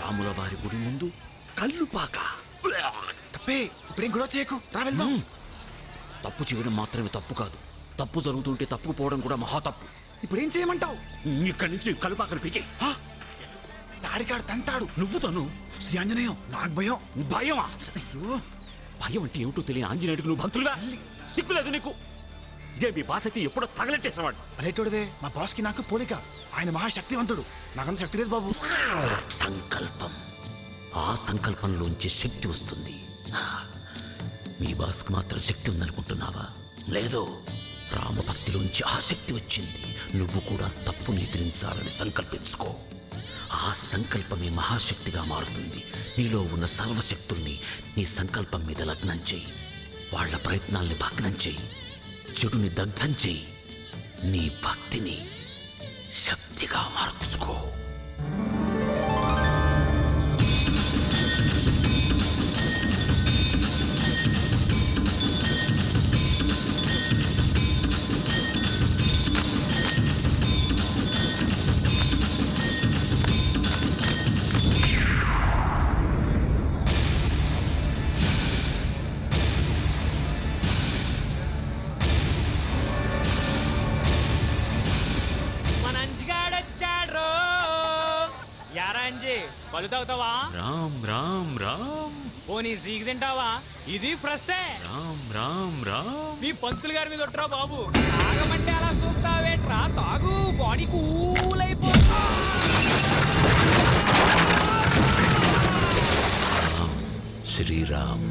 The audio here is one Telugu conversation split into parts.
రాముల వారి గుడి ముందు కల్లుపాక. తప్పే, ఇప్పుడేం గొడవ చేయకు, రా వెళ్దాం. తప్పు చేయడం మాత్రమే తప్పు కాదు, తప్పు జరుగుతుంటే తప్పుకుపోవడం కూడా మహా తప్పు. ఇప్పుడేం చేయమంటావు? ఇక్కడి నుంచి కల్లుపాకను పీకే. తాడికాడు తంతాడు. నువ్వు తను శ్రీ ఆంజనేయం, నాకు భయం. భయమా? అయ్యో, భయం అంటే ఏమిటో తెలియని ఆంజనేయుడికి నువ్వు భక్తులుగా సిగ్గులేదు నీకు? ఇదే మీ బాసైతే ఎప్పుడో తగలెట్టేసేవాడు. అలేటోడివే, మా బాస్ కి నాకు పోలిక. ఆయన మహాశక్తివంతుడు, నాకంత శక్తి లేదు బాబు. సంకల్పం, ఆ సంకల్పంలోంచి శక్తి వస్తుంది. మీ బాస్కు మాత్రం శక్తి ఉందనుకుంటున్నావా? లేదు, రామభక్తిలోంచి ఆ శక్తి వచ్చింది. నువ్వు కూడా తప్పుని ఎదిరించాలని సంకల్పించుకో. ఆ సంకల్పమే మహాశక్తిగా మారుతుంది. నీలో ఉన్న సర్వశక్తుల్ని నీ సంకల్పం మీద లగ్నం చెయ్యి. వాళ్ల ప్రయత్నాల్ని భగ్నం చెయ్యి. చెడుని దగ్ధం చెయ్యి. నీ భక్తిని శక్తిగా మార్చుకో. పలు తాగుతావా? రామ్ రామ్ రామ్. పోనీ సీకి తింటావా? ఇది ఫ్రెష్. రామ్ రామ్ రామ్. మీ పంతులు గారి మీద ఒట్రా బాబు. తాగమంటే అలా చూస్తావేట్రా? తాగు, బాడీ కూల్ అయిపోతా. శ్రీరామ్.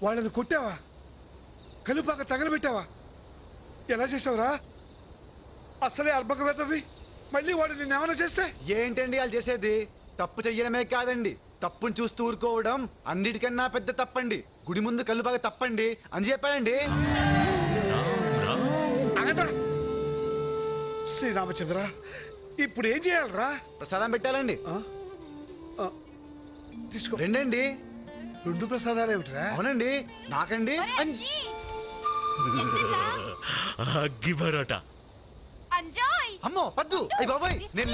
వాళ్ళని కొట్టావా? కలుపాక తగలబెట్టావా? ఎలా చేసావురా? అసలే అర్భకవేతవి, మళ్ళీ వాడు నిన్నేమైనా చేస్తే? ఏంటండి వాళ్ళు చేసేది? తప్పు చెయ్యడమే కాదండి, తప్పుని చూస్తూ ఊరుకోవడం అన్నిటికన్నా పెద్ద తప్పండి. గుడి ముందు కళ్ళు బాగా తప్పండి అని చెప్పాడండి. అనగా శ్రీరామచంద్ర, ఇప్పుడు ఏం చేయాలరా? ప్రసాదం పెట్టాలండి. తీసుకో. రెండండి. 2 ప్రసాదాలు ఏమిట్రా? అవునండి, నాకండి. అగ్గి పరోటా. అంజాయ్ అమ్మో పద్దు, అయ్య బాబాయ్, నేను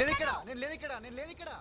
లేనిక్కడ.